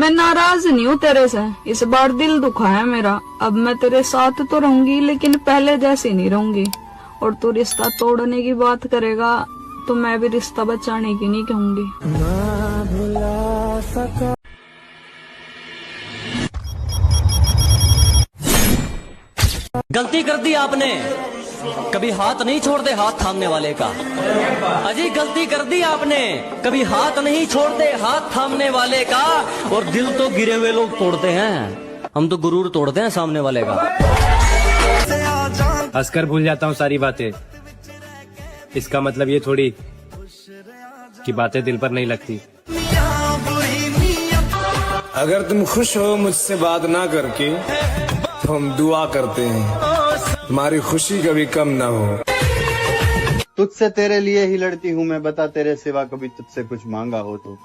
मैं नाराज नहीं हूँ तेरे से, इस बार दिल दुखा है मेरा। अब मैं तेरे साथ तो रहूंगी लेकिन पहले जैसी नहीं रहूंगी। और तू रिश्ता तोड़ने की बात करेगा तो मैं भी रिश्ता बचाने की नहीं कहूंगी। गलती कर दी आपने, कभी हाथ नहीं छोड़ते हाथ थामने वाले का। अजी गलती कर दी आपने, कभी हाथ नहीं छोड़ते हाथ थामने वाले का। और दिल तो गिरे हुए लोग तोड़ते हैं, हम तो गुरूर तोड़ते हैं सामने वाले का। हंसकर भूल जाता हूँ सारी बातें, इसका मतलब ये थोड़ी कि बातें दिल पर नहीं लगती। अगर तुम खुश हो मुझसे बात ना करके तो हम दुआ करते हैं हमारी खुशी कभी कम ना हो। तुझसे तेरे लिए ही लड़ती हूँ मैं, बता तेरे सिवा कभी तुझसे कुछ मांगा हो तो।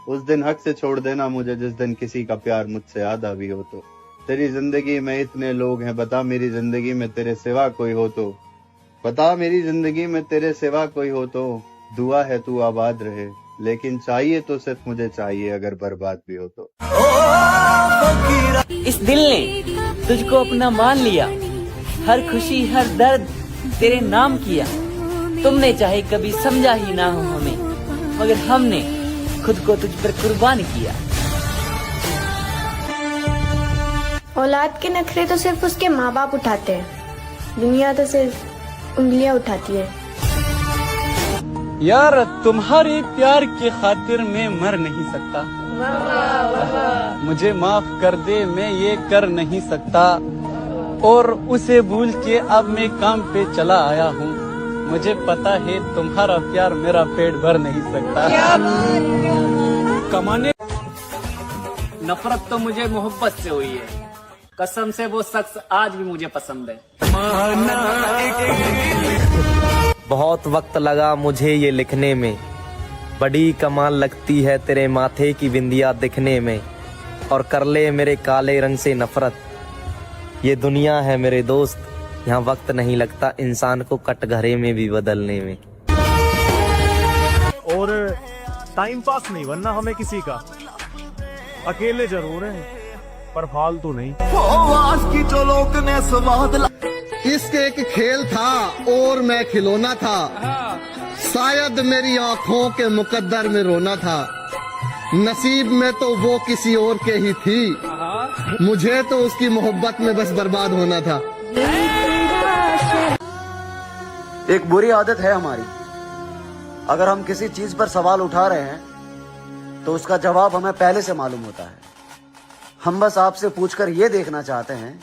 उस दिन हक से छोड़ देना मुझे जिस दिन किसी का प्यार मुझसे आधा भी हो तो। तेरी जिंदगी में इतने लोग हैं, बता मेरी जिंदगी में तेरे सिवा कोई हो तो। बता मेरी जिंदगी में तेरे सिवा कोई हो तो। दुआ है तू आबाद रहे, लेकिन चाहिए तो सिर्फ मुझे चाहिए अगर बर्बाद भी हो तो। इस दिल ने तुझको अपना मान लिया, हर खुशी हर दर्द तेरे नाम किया। तुमने चाहे कभी समझा ही ना हो हमें, मगर हमने खुद को तुझ पर कुर्बान किया। औलाद के नखरे तो सिर्फ उसके माँ बाप उठाते हैं, दुनिया तो सिर्फ उंगलियां उठाती है। यार तुम्हारे प्यार की खातिर मैं मर नहीं सकता, मुझे माफ कर दे मैं ये कर नहीं सकता। और उसे भूल के अब मैं काम पे चला आया हूँ, मुझे पता है तुम्हारा प्यार मेरा पेट भर नहीं सकता। कमाने नफरत तो मुझे मोहब्बत से हुई है, कसम से वो शख्स आज भी मुझे पसंद है। बहुत वक्त लगा मुझे ये लिखने में, बड़ी कमाल लगती है तेरे माथे की बिंदिया दिखने में। और कर ले मेरे काले रंग से नफरत, ये दुनिया है मेरे दोस्त, यहाँ वक्त नहीं लगता इंसान को कटघरे में भी बदलने में। और टाइम पास नहीं बनना हमें किसी का, अकेले जरूर हैं पर फालतू नहीं। इश्क एक खेल था और मैं खिलौना था, शायद मेरी आंखों के मुकद्दर में रोना था। नसीब में तो वो किसी और के ही थी, मुझे तो उसकी मोहब्बत में बस बर्बाद होना था। एक बुरी आदत है हमारी, अगर हम किसी चीज पर सवाल उठा रहे हैं तो उसका जवाब हमें पहले से मालूम होता है। हम बस आपसे पूछकर ये देखना चाहते हैं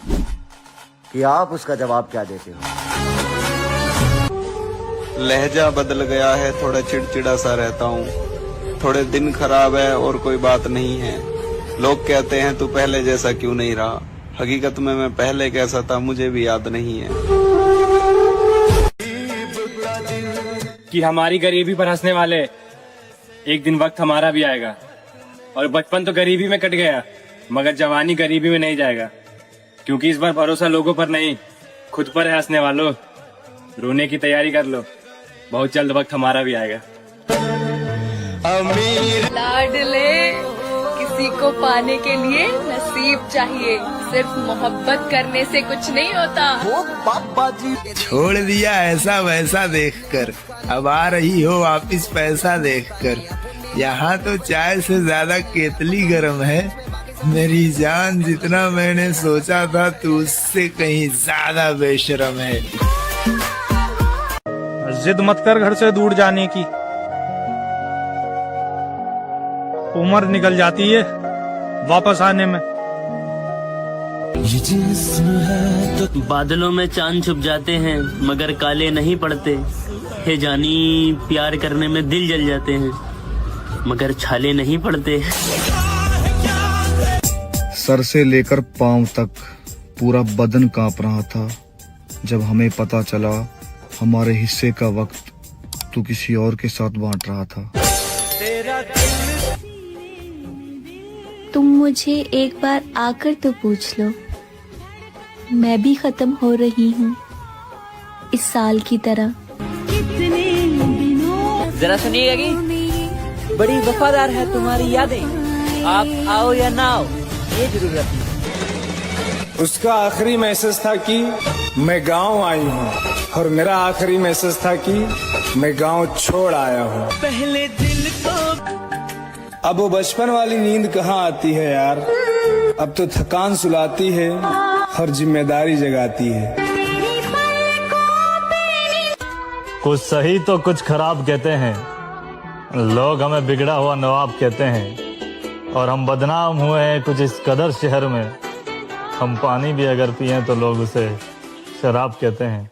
कि आप उसका जवाब क्या देते हो। लहजा बदल गया है, थोड़ा चिड़चिड़ा सा रहता हूँ, थोड़े दिन खराब है और कोई बात नहीं है। लोग कहते हैं तू पहले जैसा क्यों नहीं रहा, हकीकत में मैं पहले कैसा था मुझे भी याद नहीं है। कि हमारी गरीबी पर हंसने वाले, एक दिन वक्त हमारा भी आएगा। और बचपन तो गरीबी में कट गया, मगर जवानी गरीबी में नहीं जाएगा। क्योंकि इस बार भरोसा लोगों पर नहीं, खुद पर है हंसने वालों। रोने की तैयारी कर लो, बहुत जल्द वक्त हमारा भी आएगा। लाडले, किसी को पाने के लिए नसीब चाहिए, सिर्फ मोहब्बत करने से कुछ नहीं होता। वो पापा जी छोड़ दिया ऐसा वैसा देखकर, अब आ रही हो वापिस पैसा देखकर। यहाँ तो चाय से ज्यादा केतली गर्म है, मेरी जान जितना मैंने सोचा था तू उससे कहीं ज्यादा बेशरम है। जिद मत कर घर से दूर जाने की, उम्र निकल जाती है वापस आने में। बादलों में चांद छुप जाते हैं मगर काले नहीं पड़ते। हे जानी प्यार करने में दिल जल जाते हैं मगर छाले नहीं पड़ते। सर से लेकर पांव तक पूरा बदन कांप रहा था जब हमें पता चला हमारे हिस्से का वक्त तू किसी और के साथ बांट रहा था। तुम मुझे एक बार आकर तो पूछ लो, मैं भी खत्म हो रही हूँ इस साल की तरह। जरा सुनिएगा कि बड़ी वफादार है तुम्हारी यादें, आप आओ या ना आओ, ये जरूरत नहीं। उसका आखिरी मैसेज था कि मैं गांव आई हूँ, और मेरा आखिरी मैसेज था कि मैं गांव छोड़ आया हूँ। पहले दिल को अब वो बचपन वाली नींद कहाँ आती है यार। अब तो थकान सुलाती है और जिम्मेदारी जगाती है। कुछ सही तो कुछ खराब कहते हैं, लोग हमें बिगड़ा हुआ नवाब कहते हैं, और हम बदनाम हुए हैं कुछ इस कदर शहर में, हम पानी भी अगर पिए तो लोग उसे शराब कहते हैं।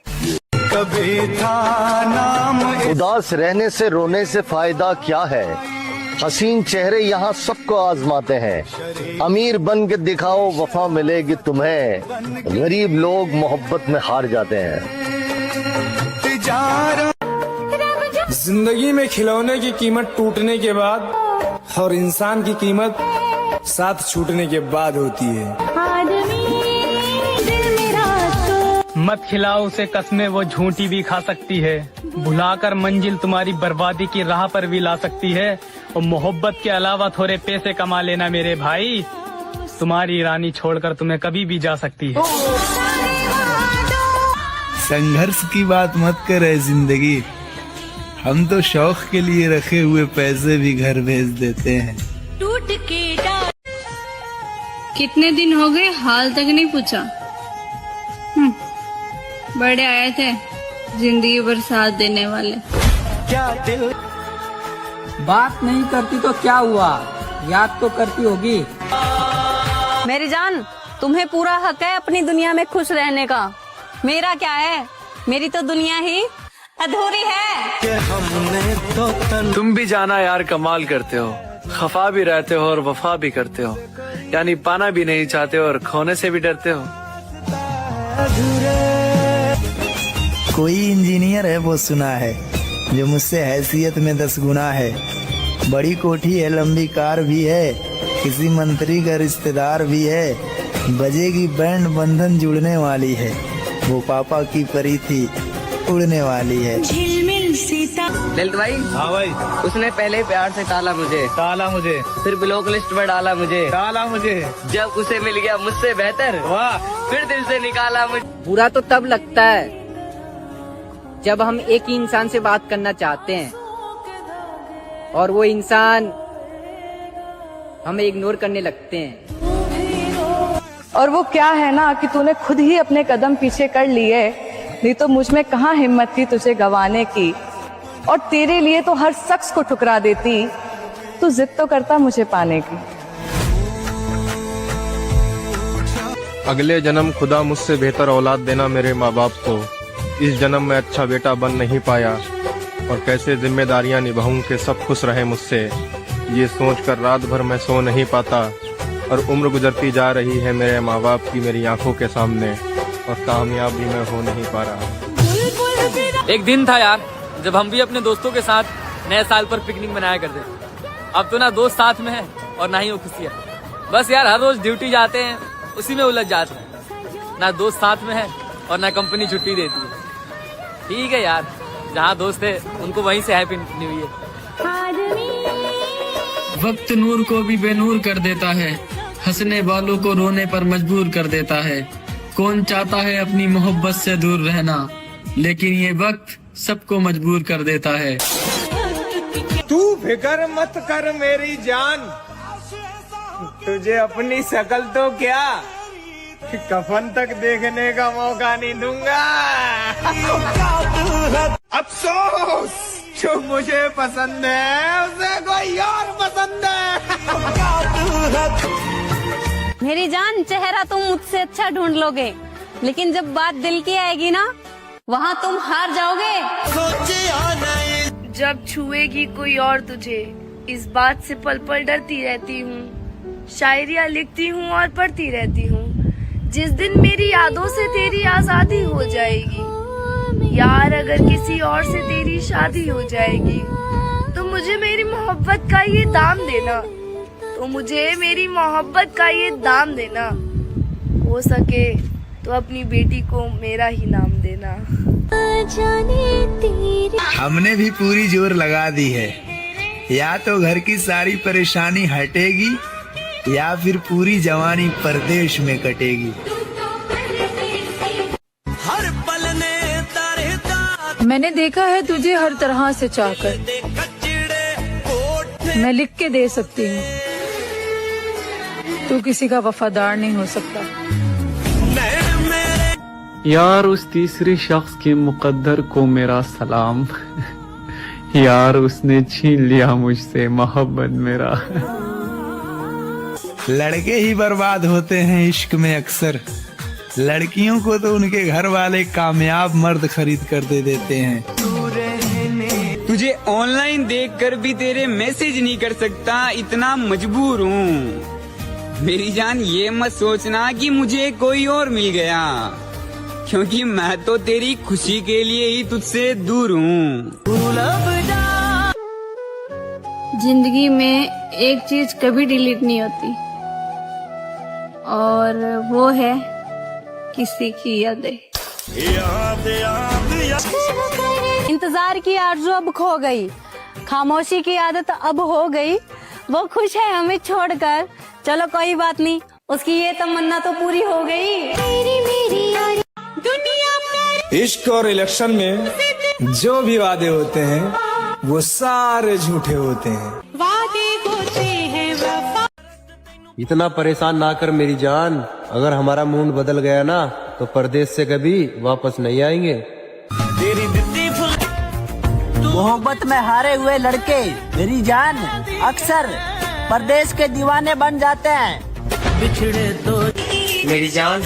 कभी था नाम उदास रहने से रोने से फायदा क्या है, हसीन चेहरे यहाँ सबको आजमाते हैं। अमीर बन के दिखाओ वफा मिलेगी तुम्हें, गरीब लोग मोहब्बत में हार जाते हैं। जिंदगी में खिलौने की कीमत टूटने के बाद और इंसान की कीमत साथ छूटने के बाद होती है। मत खिलाओ उसे कसमें, वो झूठी भी खा सकती है। भुलाकर मंजिल तुम्हारी बर्बादी की राह पर भी ला सकती है। और मोहब्बत के अलावा थोड़े पैसे कमा लेना मेरे भाई, तुम्हारी रानी छोड़कर तुम्हें कभी भी जा सकती है। संघर्ष की बात मत करे जिंदगी, हम तो शौक के लिए रखे हुए पैसे भी घर भेज देते हैं। कितने दिन हो गए हाल तक नहीं पूछा। बड़े आए थे जिंदगी भर साथ देने वाले। बात नहीं करती तो क्या हुआ, याद तो करती होगी। मेरी जान, तुम्हें पूरा हक है अपनी दुनिया में खुश रहने का। मेरा क्या है, मेरी तो दुनिया ही अधूरी है। तुम भी जाना यार कमाल करते हो, खफा भी रहते हो और वफा भी करते हो, यानी पाना भी नहीं चाहते और खोने से भी डरते हो। कोई इंजीनियर है वो सुना है, जो मुझसे हैसियत में 10 गुना है। बड़ी कोठी है, लंबी कार भी है, किसी मंत्री का रिश्तेदार भी है। बजेगी बैंड बंधन जुड़ने वाली है, वो पापा की परी थी उड़ने वाली है। ललित भाई। हाँ भाई। उसने पहले प्यार से टाला मुझे, फिर ब्लॉक लिस्ट में डाला मुझे, जब उसे मिल गया मुझसे बेहतर, वाह, फिर दिल से निकाला मुझे। बुरा तो तब लगता है जब हम एक ही इंसान से बात करना चाहते हैं और वो इंसान हमें इग्नोर करने लगते हैं। और वो क्या है ना कि तूने खुद ही अपने कदम पीछे कर लिए, नहीं तो मुझ में कहाँ हिम्मत थी तुझे गंवाने की। और तेरे लिए तो हर शख्स को ठुकरा देती, तू जिद तो करता मुझे पाने की। अगले जन्म खुदा मुझसे बेहतर औलाद देना मेरे माँ बाप को। इस जन्म में अच्छा बेटा बन नहीं पाया और कैसे जिम्मेदारियां निभाऊं कि सब खुश रहे मुझसे। ये सोचकर रात भर मैं सो नहीं पाता और उम्र गुजरती जा रही है मेरे माँ बाप की मेरी आंखों के सामने, और कामयाब भी मैं हो नहीं पा रहा। एक दिन था यार जब हम भी अपने दोस्तों के साथ नए साल पर पिकनिक मनाया करते। अब तो ना दोस्त साथ में है और ना ही वो खुशियाँ। बस यार हर रोज ड्यूटी जाते हैं, उसी में उलझ जाते हैं। ना दोस्त साथ में है और ना कंपनी छुट्टी देती है। ठीक है यार, जहाँ दोस्त है उनको वहीं से हैप्पी न्यू ईयर। वक्त नूर को भी बेनूर कर देता है, हंसने वालों को रोने पर मजबूर कर देता है। कौन चाहता है अपनी मोहब्बत से दूर रहना, लेकिन ये वक्त सबको मजबूर कर देता है। तू फिक्र मत कर मेरी जान, तुझे अपनी शकल तो क्या कफन तक देखने का मौका नहीं दूंगा। अफसोस जो मुझे पसंद है उसे कोई और पसंद है। मेरी जान, चेहरा तुम मुझसे अच्छा ढूंढ लोगे, लेकिन जब बात दिल की आएगी ना, वहाँ तुम हार जाओगे। जब छुएगी कोई और तुझे, इस बात से पल पल डरती रहती हूँ। शायरियाँ लिखती हूँ और पढ़ती रहती हूँ। जिस दिन मेरी यादों से तेरी आजादी हो जाएगी, यार अगर किसी और से तेरी शादी हो जाएगी, तो मुझे मेरी मोहब्बत का ये दाम देना, तो मुझे मेरी मोहब्बत का ये दाम देना। हो सके तो अपनी बेटी को मेरा ही नाम देना। हमने भी पूरी जोर लगा दी है, या तो घर की सारी परेशानी हटेगी या फिर पूरी जवानी परदेश में कटेगी। मैंने देखा है तुझे हर तरह से चाहकर, मैं लिख के दे सकती हूँ, तू किसी का वफादार नहीं हो सकता। यार उस तीसरे शख्स के मुकद्दर को मेरा सलाम। यार उसने छीन लिया मुझसे मोहब्बत मेरा। लड़के ही बर्बाद होते हैं इश्क में अक्सर, लड़कियों को तो उनके घर वाले कामयाब मर्द खरीद कर दे देते हैं। तुझे ऑनलाइन देखकर भी तेरे मैसेज नहीं कर सकता, इतना मजबूर हूँ। मेरी जान ये मत सोचना कि मुझे कोई और मिल गया, क्योंकि मैं तो तेरी खुशी के लिए ही तुझसे दूर हूँ। जिंदगी में एक चीज कभी डिलीट नहीं होती, और वो है किसी की यादें। इंतजार की आरज़ू अब खो गई, खामोशी की आदत अब हो गई। वो खुश है हमें छोड़कर, चलो कोई बात नहीं, उसकी ये तमन्ना तो पूरी हो गई। इश्क और इलेक्शन में जो भी वादे होते हैं वो सारे झूठे होते हैं। इतना परेशान ना कर मेरी जान, अगर हमारा मूड बदल गया ना तो परदेश से कभी वापस नहीं आएंगे। मोहब्बत में हारे हुए लड़के मेरी जान अक्सर परदेश के दीवाने बन जाते हैं। मेरी जान,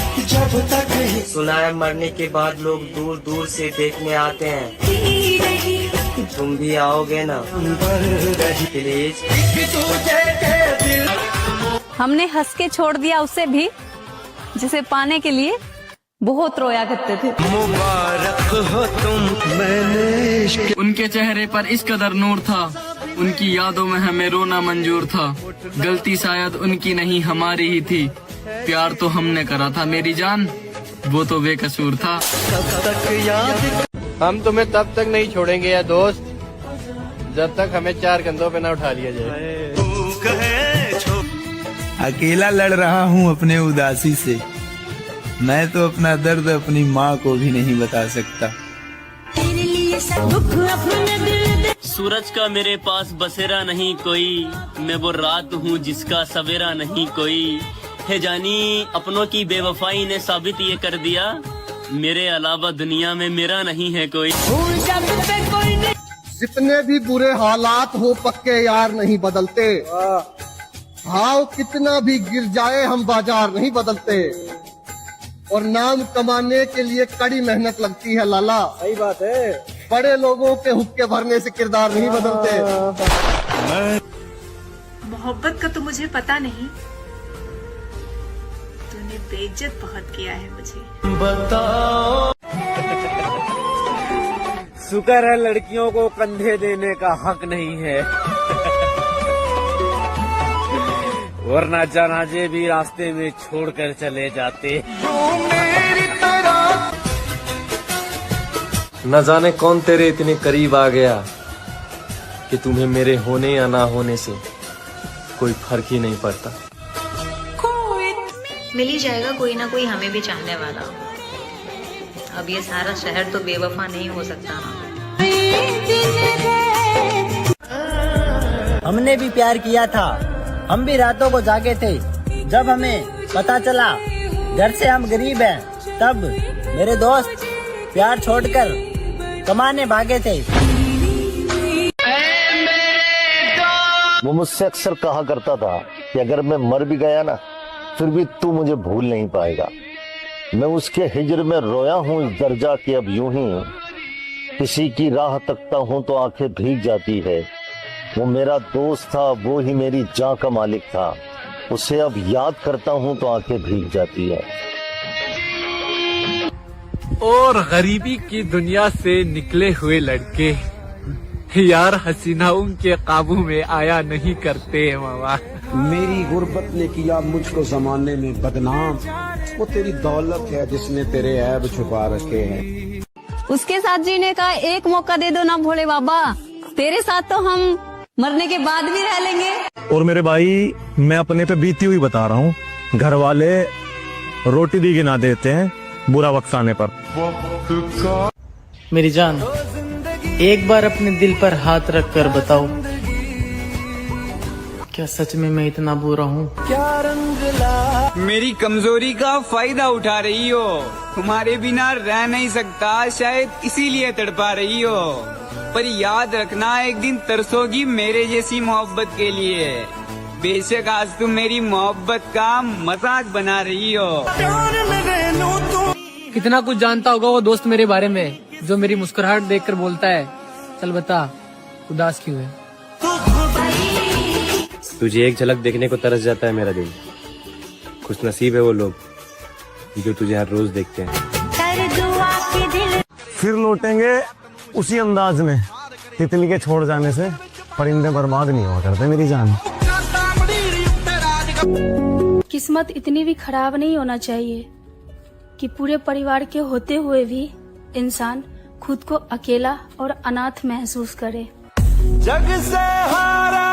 सुना है मरने के बाद लोग दूर दूर से देखने आते हैं, तुम भी आओगे ना प्लीज? हमने हंस के छोड़ दिया उसे भी, जिसे पाने के लिए बहुत रोया करते थे। मुबारक हो तुम, मैंने उनके चेहरे पर इस कदर नूर था, उनकी यादों में हमें रोना मंजूर था। गलती शायद उनकी नहीं हमारी ही थी, प्यार तो हमने करा था मेरी जान, वो तो बेकसूर था। हम तुम्हें तब तक नहीं छोड़ेंगे या दोस्त, जब तक हमें 4 कंधों पे न उठा लिया जाए। अकेला लड़ रहा हूँ अपने उदासी से, मैं तो अपना दर्द अपनी माँ को भी नहीं बता सकता। सूरज का मेरे पास बसेरा नहीं कोई, मैं वो रात हूँ जिसका सवेरा नहीं कोई। है जानी अपनों की बेवफाई ने साबित ये कर दिया, मेरे अलावा दुनिया में मेरा नहीं है कोई। जितने भी बुरे हालात हो पक्के यार नहीं बदलते, भाव कितना भी गिर जाए हम बाजार नहीं बदलते, और नाम कमाने के लिए कड़ी मेहनत लगती है लाला। सही बात है, बड़े लोगों के हुक्के भरने से किरदार नहीं बदलते। मोहब्बत का तो मुझे पता नहीं, तूने बेइज्जत बहुत किया है मुझे। बताओ शुक्र है लड़कियों को कंधे देने का हक नहीं है, वरना जनाजे भी रास्ते में छोड़कर चले जाते। न जाने कौन तेरे इतने करीब आ गया कि तुम्हें मेरे होने या ना होने से कोई फर्क ही नहीं पड़ता। मिल ही जाएगा कोई ना कोई हमें भी चाहने वाला। अब ये सारा शहर तो बेवफा नहीं हो सकता ना। हमने भी प्यार किया था, हम भी रातों को जागे थे, जब हमें पता चला घर से हम गरीब हैं, तब मेरे दोस्त प्यार छोड़कर कमाने भागे थे। वो मुझसे अक्सर कहा करता था कि अगर मैं मर भी गया ना फिर भी तू मुझे भूल नहीं पाएगा। मैं उसके हिजर में रोया हूँ इस दर्जा कि अब यूं ही किसी की राह तकता हूँ तो आंखें भीग जाती है। वो मेरा दोस्त था, वो ही मेरी जान का मालिक था, उसे अब याद करता हूँ तो आंखें भीग जाती है। और गरीबी की दुनिया से निकले हुए लड़के यार हसीना उनके काबू में आया नहीं करते मामा। मेरी गुर्बत ने किया मुझको जमाने में बदनाम, वो तेरी दौलत है जिसने तेरे ऐब छुपा रखे हैं। उसके साथ जीने का एक मौका दे दो ना भोले बाबा, तेरे साथ तो हम मरने के बाद भी रह लेंगे। और मेरे भाई, मैं अपने पे बीती हुई बता रहा हूँ, घर वाले रोटी दी गिना देते हैं बुरा वक्त आने पर। मेरी जान, एक बार अपने दिल पर हाथ रख कर बताओ, क्या सच में मैं इतना बुरा हूँ? मेरी कमजोरी का फायदा उठा रही हो, तुम्हारे बिना रह नहीं सकता, शायद इसीलिए तड़पा रही हो। पर याद रखना, एक दिन तरसोगी मेरे जैसी मोहब्बत के लिए। बेशक आज तुम मेरी मोहब्बत का मजाक बना रही हो। कितना कुछ जानता होगा वो दोस्त मेरे बारे में, जो मेरी मुस्कुराहट देखकर बोलता है, चल बता उदास क्यों है। तुझे एक झलक देखने को तरस जाता है मेरा दिल। खुश नसीब है वो लोग जो तुझे हर रोज देखते हैं। फिर लौटेंगे उसी अंदाज में, तितली के छोड़ जाने से परिंदे बर्बाद नहीं हुआ करते मेरी जान। किस्मत इतनी भी खराब नहीं होना चाहिए कि पूरे परिवार के होते हुए भी इंसान खुद को अकेला और अनाथ महसूस करे। जग से हारा